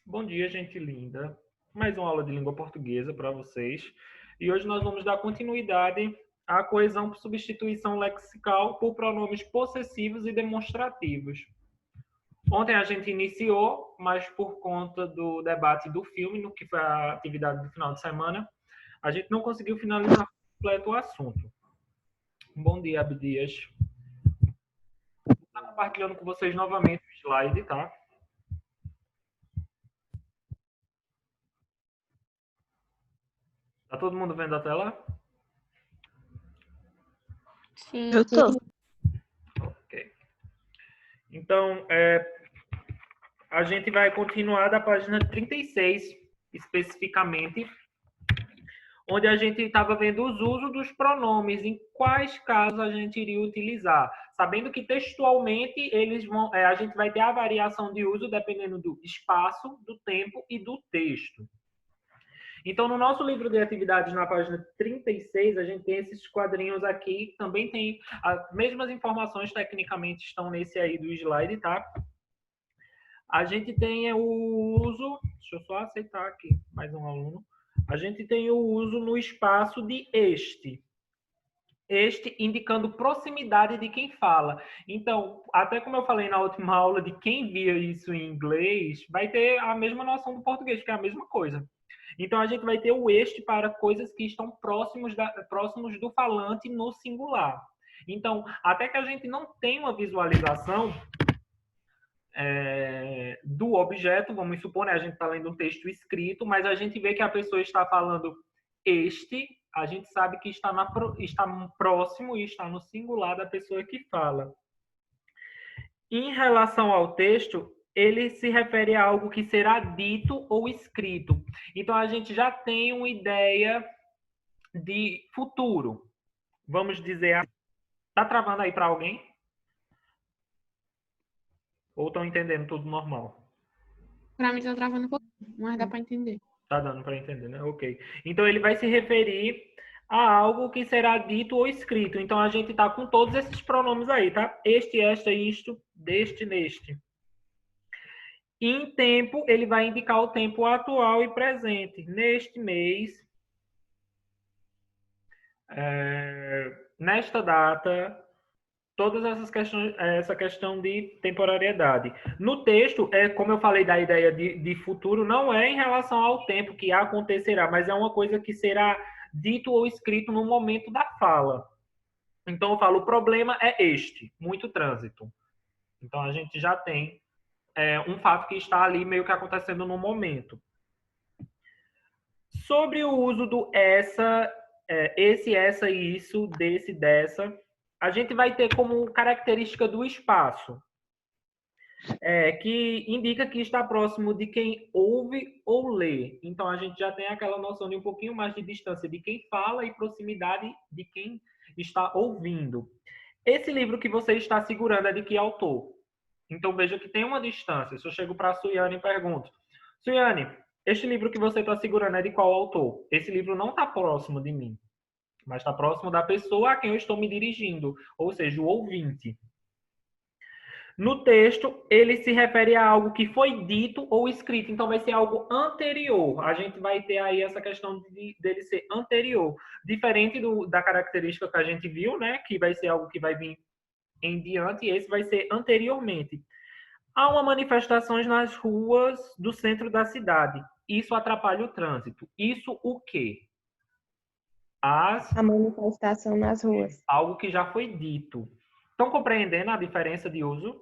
Bom dia, gente linda. Mais uma aula de língua portuguesa para vocês. E hoje nós vamos dar continuidade à coesão por substituição lexical por pronomes possessivos e demonstrativos. Ontem a gente iniciou, mas por conta do debate do filme, no que foi a atividade do final de semana, a gente não conseguiu finalizar completo o assunto. Bom dia, Abdias. Vou estar compartilhando com vocês novamente o slide, tá? Tá todo mundo vendo a tela? Sim. Eu tô. Ok. Então, a gente vai continuar da página 36, especificamente, onde a gente estava vendo os usos dos pronomes, em quais casos a gente iria utilizar. Sabendo que textualmente eles vão, a gente vai ter a variação de uso dependendo do espaço, do tempo e do texto. Então, no nosso livro de atividades, na página 36, a gente tem esses quadrinhos aqui, também tem as mesmas informações, tecnicamente estão nesse aí do slide, tá? A gente tem o uso, deixa eu só aceitar aqui, mais um aluno. A gente tem o uso no espaço de este. Este indicando proximidade de quem fala. Então, até como eu falei na última aula, de quem via isso em inglês, vai ter a mesma noção do português, que é a mesma coisa. Então, a gente vai ter o este para coisas que estão próximos do falante no singular. Então, até que a gente não tenha uma visualização do objeto, vamos supor, né? A gente está lendo um texto escrito, mas a gente vê que a pessoa está falando este, a gente sabe que está próximo e está no singular da pessoa que fala. Em relação ao texto, ele se refere a algo que será dito ou escrito. Então, a gente já tem uma ideia de futuro. Vamos dizer... Tá travando aí para alguém? Ou estão entendendo tudo normal? Para mim tá travando um pouquinho, mas dá para entender. Tá dando para entender, né? Ok. Então, ele vai se referir a algo que será dito ou escrito. Então, a gente tá com todos esses pronomes aí, tá? Este, esta, isto, deste, neste. Em tempo, ele vai indicar o tempo atual e presente. Neste mês, nesta data, todas essas questões, essa questão de temporariedade. No texto, como eu falei da ideia de futuro, não é em relação ao tempo que acontecerá, mas é uma coisa que será dito ou escrito no momento da fala. Então, eu falo, o problema é este, muito trânsito. Então, a gente já tem um fato que está ali meio que acontecendo no momento. Sobre o uso do essa, esse, essa, isso, desse, dessa, a gente vai ter como característica do espaço, que indica que está próximo de quem ouve ou lê. Então, a gente já tem aquela noção de um pouquinho mais de distância de quem fala e proximidade de quem está ouvindo. Esse livro que você está segurando é de que autor? Então, veja que tem uma distância. Se eu chego para a Suiane e pergunto, Suiane, este livro que você está segurando é de qual autor? Esse livro não está próximo de mim, mas está próximo da pessoa a quem eu estou me dirigindo, ou seja, o ouvinte. No texto, ele se refere a algo que foi dito ou escrito, então vai ser algo anterior. A gente vai ter aí essa questão dele ser anterior, diferente da característica que a gente viu, né, que vai ser algo que vai vir em diante, e esse vai ser anteriormente. Há uma manifestações nas ruas do centro da cidade. Isso atrapalha o trânsito. Isso o quê? A manifestação nas ruas. Algo que já foi dito. Estão compreendendo a diferença de uso?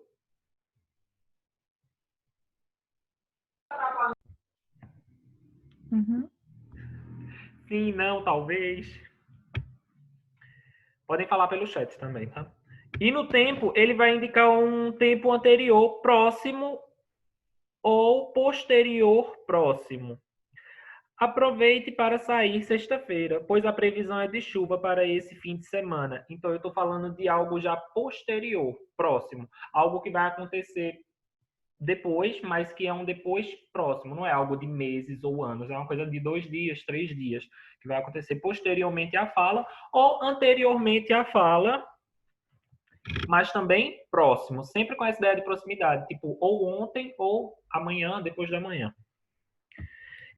Uhum. Sim, não, talvez. Podem falar pelo chat também, tá? E no tempo, ele vai indicar um tempo anterior próximo ou posterior próximo. Aproveite para sair sexta-feira, pois a previsão é de chuva para esse fim de semana. Então, eu estou falando de algo já posterior, próximo. Algo que vai acontecer depois, mas que é um depois próximo. Não é algo de meses ou anos. É uma coisa de 2 dias, 3 dias, que vai acontecer posteriormente à fala ou anteriormente à fala, mas também próximo. Sempre com essa ideia de proximidade. Tipo, ou ontem ou amanhã, depois da manhã.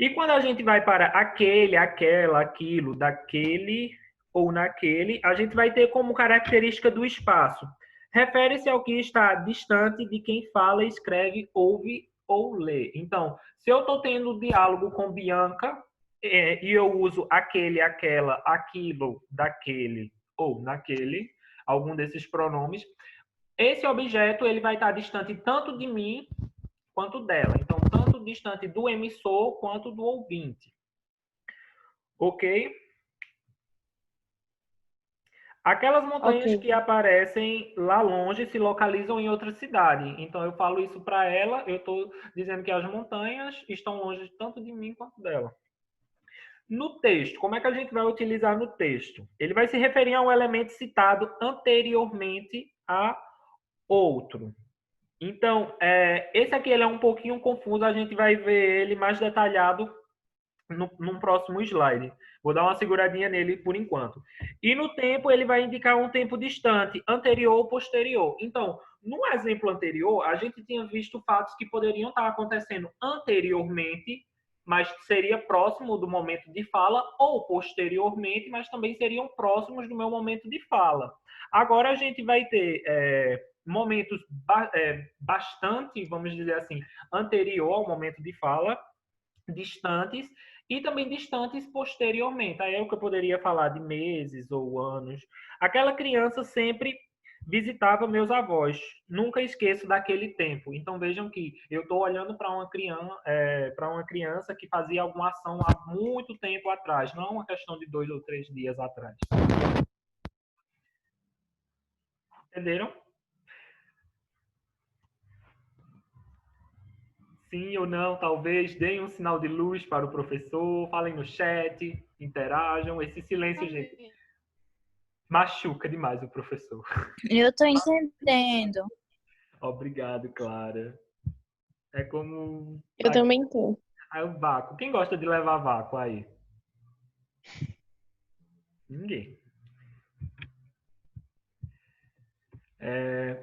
E quando a gente vai para aquele, aquela, aquilo, daquele ou naquele, a gente vai ter como característica do espaço. Refere-se ao que está distante de quem fala, escreve, ouve ou lê. Então, se eu estou tendo diálogo com Bianca e eu uso aquele, aquela, aquilo, daquele ou naquele, algum desses pronomes, esse objeto ele vai estar distante tanto de mim quanto dela. Então, tanto distante do emissor quanto do ouvinte. Ok? Aquelas montanhas que aparecem lá longe se localizam em outra cidade. Então, eu falo isso para ela, eu estou dizendo que as montanhas estão longe tanto de mim quanto dela. No texto, como é que a gente vai utilizar no texto? Ele vai se referir a um elemento citado anteriormente a outro. Então, esse aqui ele é um pouquinho confuso, a gente vai ver ele mais detalhado num próximo slide. Vou dar uma seguradinha nele por enquanto. E no tempo, ele vai indicar um tempo distante, anterior ou posterior. Então, no exemplo anterior, a gente tinha visto fatos que poderiam estar acontecendo anteriormente, mas seria próximo do momento de fala, ou posteriormente, mas também seriam próximos do meu momento de fala. Agora a gente vai ter momentos bastante, vamos dizer assim, anterior ao momento de fala, distantes, e também distantes posteriormente. Aí é o que eu poderia falar de meses ou anos. Aquela criança sempre visitava meus avós. Nunca esqueço daquele tempo. Então vejam que eu estou olhando para uma criança que fazia alguma ação há muito tempo atrás, não uma questão de 2 ou 3 dias atrás. Entenderam? Sim ou não, talvez, deem um sinal de luz para o professor, falem no chat, interajam. Esse silêncio, gente, machuca demais o professor. Eu estou entendendo. Obrigado, Clara. É como... Eu também tô. Aí o vácuo. Quem gosta de levar vácuo aí? Ninguém.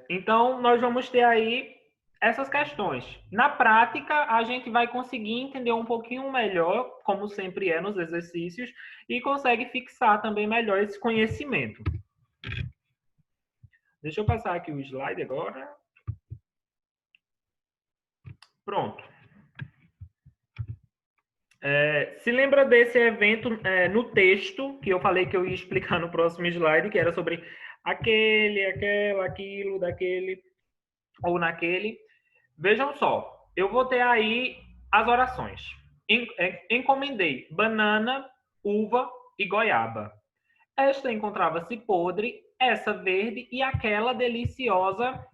Então, nós vamos ter aí essas questões. Na prática, a gente vai conseguir entender um pouquinho melhor, como sempre é nos exercícios, e consegue fixar também melhor esse conhecimento. Deixa eu passar aqui o slide agora. Pronto. Se lembra desse evento no texto, que eu falei que eu ia explicar no próximo slide, que era sobre aquele, aquela, aquilo, daquele ou naquele. Vejam só, eu vou ter aí as orações. Encomendei banana, uva e goiaba. Esta encontrava-se podre, essa verde e aquela deliciosa.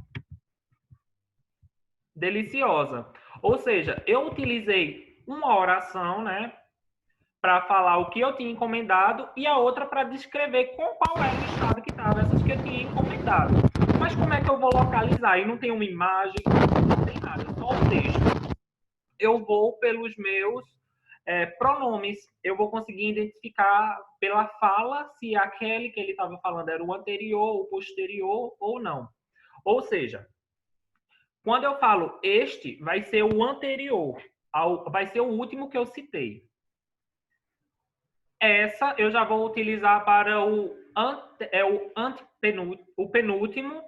Deliciosa. Ou seja, eu utilizei uma oração, né, para falar o que eu tinha encomendado e a outra para descrever com qual era o estado que estava essas que eu tinha encomendado. Mas como é que eu vou localizar? Eu não tenho uma imagem, não tem nada, só o texto. Eu vou pelos meus pronomes. Eu vou conseguir identificar pela fala se aquele que ele estava falando era o anterior, o posterior ou não. Ou seja, quando eu falo este, vai ser o anterior, vai ser o último que eu citei. Essa eu já vou utilizar para o penúltimo,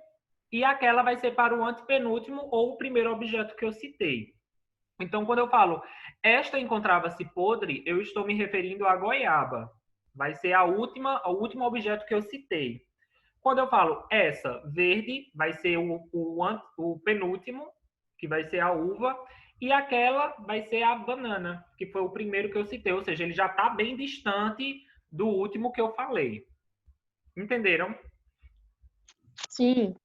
e aquela vai ser para o antepenúltimo ou o primeiro objeto que eu citei. Então, quando eu falo esta encontrava-se podre, eu estou me referindo à goiaba. Vai ser o último objeto que eu citei. Quando eu falo essa verde, vai ser o penúltimo, que vai ser a uva, e aquela vai ser a banana, que foi o primeiro que eu citei. Ou seja, ele já está bem distante do último que eu falei. Entenderam? Sim.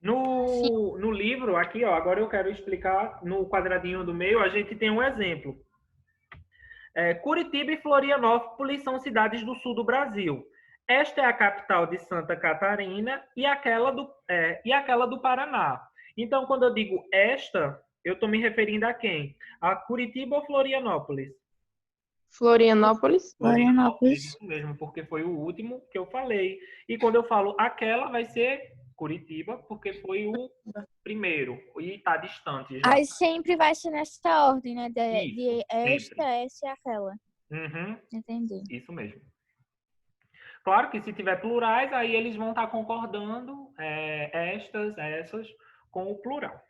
No livro, aqui, ó, agora eu quero explicar, no quadradinho do meio, a gente tem um exemplo. Curitiba e Florianópolis são cidades do sul do Brasil. Esta é a capital de Santa Catarina e aquela do Paraná. Então, quando eu digo esta, eu estou me referindo a quem? A Curitiba ou Florianópolis? Florianópolis? Florianópolis. Isso mesmo, porque foi o último que eu falei. E quando eu falo aquela, vai ser Curitiba, porque foi o primeiro e está distante já. Aí sempre vai ser nessa ordem, né? De Isso, esta, sempre. essa e aquela. Uhum, Entendi. isso mesmo. Claro que se tiver plurais, aí eles vão estar concordando estas, essas, com o plural.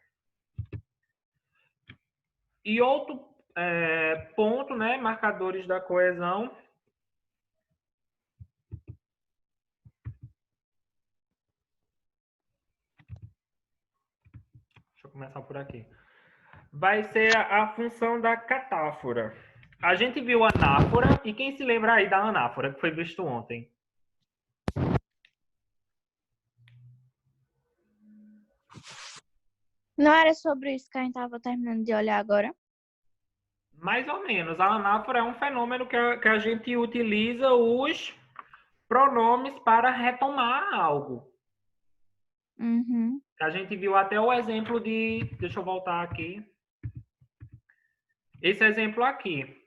E outro ponto, né? Marcadores da coesão. Deixa eu começar por aqui. Vai ser a função da catáfora. A gente viu a anáfora, e quem se lembra aí da anáfora, que foi visto ontem? Não era sobre isso que a gente tava terminando de olhar agora? Mais ou menos. A anáfora é um fenômeno que a gente utiliza os pronomes para retomar algo. Uhum. A gente viu até o exemplo de... Deixa eu voltar aqui. Esse exemplo aqui.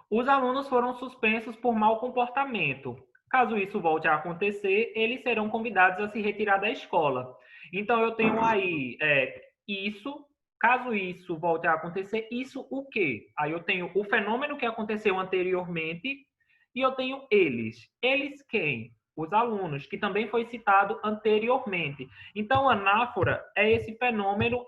Os alunos foram suspensos por mau comportamento. Caso isso volte a acontecer, eles serão convidados a se retirar da escola. Então, eu tenho aí isso. Caso isso volte a acontecer, isso o quê? Aí eu tenho o fenômeno que aconteceu anteriormente e eu tenho eles. Eles quem? Os alunos, que também foi citado anteriormente. Então, anáfora é esse fenômeno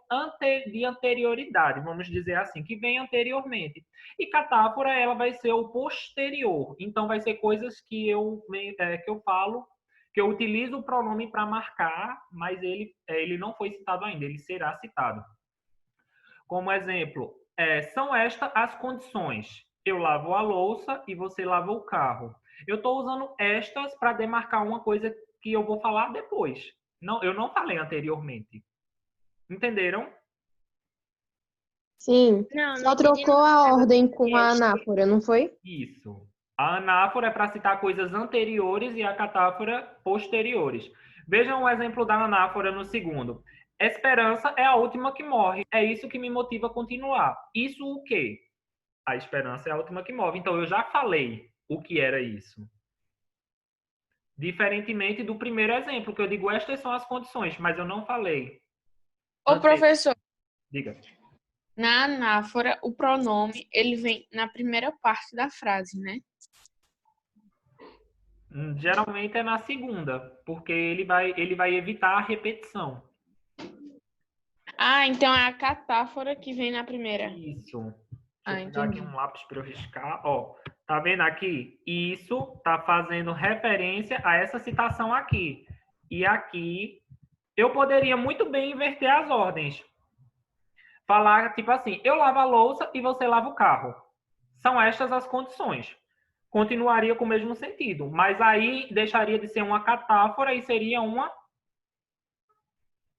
de anterioridade, vamos dizer assim, que vem anteriormente. E catáfora, ela vai ser o posterior. Então, vai ser coisas que eu falo, que eu utilizo o pronome para marcar, mas ele não foi citado ainda, ele será citado. Como exemplo, são estas as condições. Eu lavo a louça e você lava o carro. Eu estou usando estas para demarcar uma coisa que eu vou falar depois. Não, eu não falei anteriormente. Entenderam? Sim. Não, Só não entendi trocou a ordem com a este. anáfora, não foi? Isso. A anáfora é para citar coisas anteriores e a catáfora posteriores. Vejam o exemplo da anáfora no segundo. Esperança é a última que morre. É isso que me motiva a continuar. Isso o quê? A esperança é a última que move. Então, eu já falei o que era isso. Diferentemente do primeiro exemplo, que eu digo, estas são as condições, mas eu não falei. Ô, professor, Diga. na anáfora, o pronome, ele vem na primeira parte da frase, né? Geralmente é na segunda, porque ele vai evitar a repetição. Ah, então é a catáfora que vem na primeira. Isso. Deixa eu pegar entendi. aqui um lápis para eu riscar. Ó, tá vendo aqui? Isso tá fazendo referência a essa citação aqui. E aqui, eu poderia muito bem inverter as ordens. Falar, tipo assim, eu lavo a louça e você lava o carro. São estas as condições. Continuaria com o mesmo sentido. Mas aí deixaria de ser uma catáfora e seria uma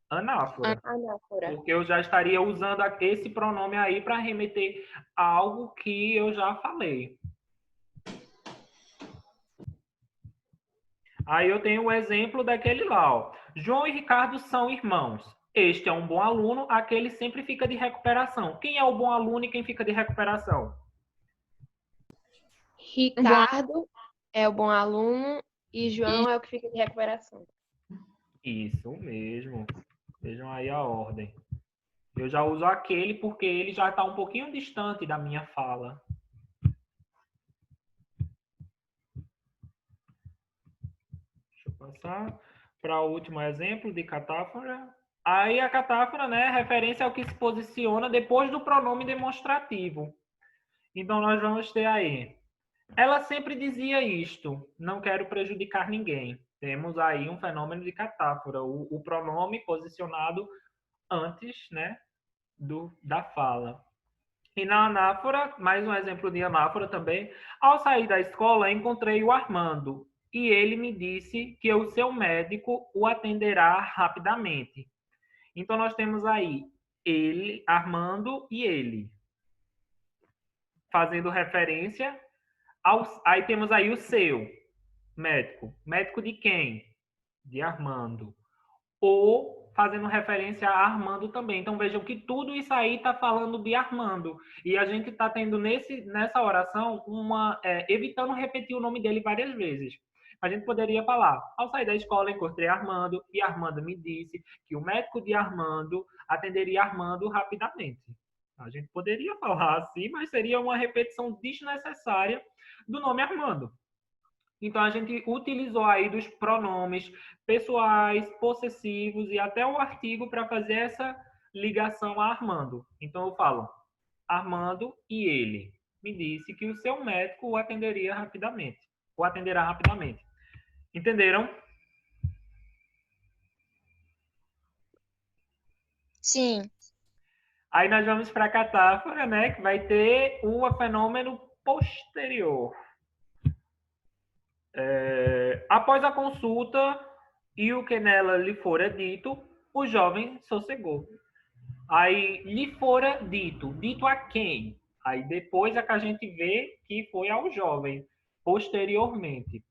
anáfora. Anáfora. Porque eu já estaria usando esse pronome aí para remeter a algo que eu já falei. Aí eu tenho o exemplo daquele lá, ó. João e Ricardo são irmãos. Este é um bom aluno, aquele sempre fica de recuperação. Quem é o bom aluno e quem fica de recuperação? Ricardo é o bom aluno e João é o que fica de recuperação. Isso mesmo. Vejam aí a ordem. Eu já uso aquele porque ele já está um pouquinho distante da minha fala. Deixa eu passar para o último exemplo de catáfora. Aí a catáfora, né, é referência ao que se posiciona depois do pronome demonstrativo. Então nós vamos ter aí. Ela sempre dizia isto, não quero prejudicar ninguém. Temos aí um fenômeno de catáfora, o pronome posicionado antes, né, da fala. E na anáfora, mais um exemplo de anáfora também. Ao sair da escola, encontrei o Armando e ele me disse que o seu médico o atenderá rapidamente. Então nós temos aí ele, Armando e ele, fazendo referência aí temos aí o seu médico. Médico de quem? De Armando. Ou fazendo referência a Armando também. Então vejam que tudo isso aí está falando de Armando. E a gente está tendo nessa oração evitando repetir o nome dele várias vezes. A gente poderia falar, ao sair da escola encontrei Armando e Armando me disse que o médico de Armando atenderia Armando rapidamente. A gente poderia falar assim, mas seria uma repetição desnecessária do nome Armando. Então, a gente utilizou aí dos pronomes pessoais, possessivos e até o artigo para fazer essa ligação a Armando. Então, eu falo, Armando e ele me disse que o seu médico o atenderia rapidamente. O atenderá rapidamente. Entenderam? Sim. Aí nós vamos para a catáfora, né? Que vai ter o fenômeno posterior. Após a consulta e o que nela lhe fora dito, o jovem sossegou. Aí lhe fora dito. Dito a quem? Aí depois é que a gente vê que foi ao jovem, posteriormente.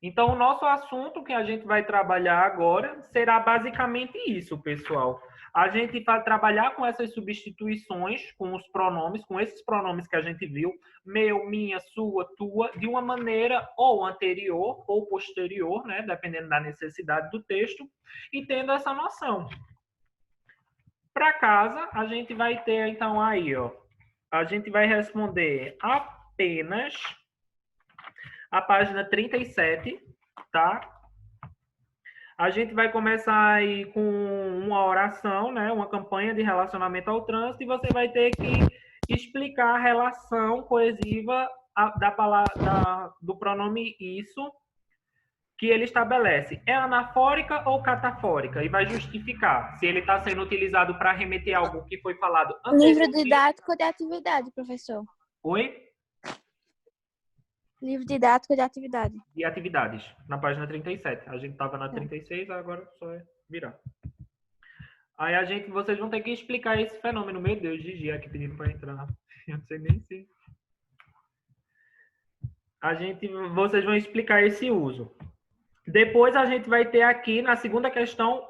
Então, o nosso assunto que a gente vai trabalhar agora será basicamente isso, pessoal. A gente vai trabalhar com essas substituições, com os pronomes, com esses pronomes que a gente viu, meu, minha, sua, tua, de uma maneira ou anterior ou posterior, né, dependendo da necessidade do texto, e tendo essa noção. Para casa, a gente vai ter, então, aí, ó, a gente vai responder apenas a página 37, tá? A gente vai começar aí com uma oração, né? Uma campanha de relacionamento ao trânsito, e você vai ter que explicar a relação coesiva da palavra, do pronome isso que ele estabelece. É anafórica ou catafórica? E vai justificar se ele está sendo utilizado para remeter a algo que foi falado anteriormente. Livro didático de atividade, professor. Oi? Livro didático de atividade. E atividades, na página 37. A gente estava na 36, agora só é virar. Aí vocês vão ter que explicar esse fenômeno. Meu Deus, Gigi aqui pedindo para entrar. Eu não sei nem se... Vocês vão explicar esse uso. Depois a gente vai ter aqui, na segunda questão,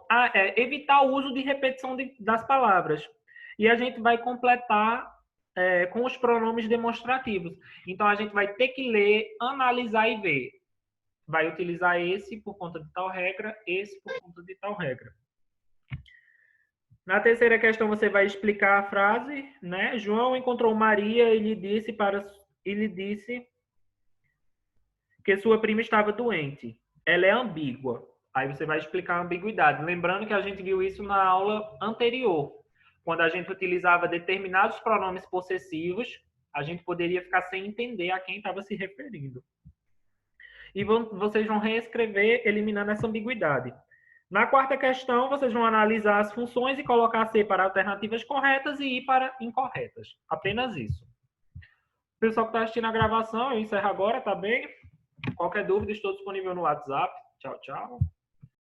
evitar o uso de repetição das palavras. E a gente vai completar com os pronomes demonstrativos. Então, a gente vai ter que ler, analisar e ver. Vai utilizar esse por conta de tal regra, esse por conta de tal regra. Na terceira questão, você vai explicar a frase, né? João encontrou Maria e lhe disse que sua prima estava doente. Ela é ambígua. Aí você vai explicar a ambiguidade. Lembrando que a gente viu isso na aula anterior. Quando a gente utilizava determinados pronomes possessivos, a gente poderia ficar sem entender a quem estava se referindo. E vocês vão reescrever eliminando essa ambiguidade. Na quarta questão, vocês vão analisar as funções e colocar C para alternativas corretas e I para incorretas. Apenas isso. O pessoal que está assistindo a gravação, eu encerro agora, tá bem? Qualquer dúvida, estou disponível no WhatsApp. Tchau, tchau.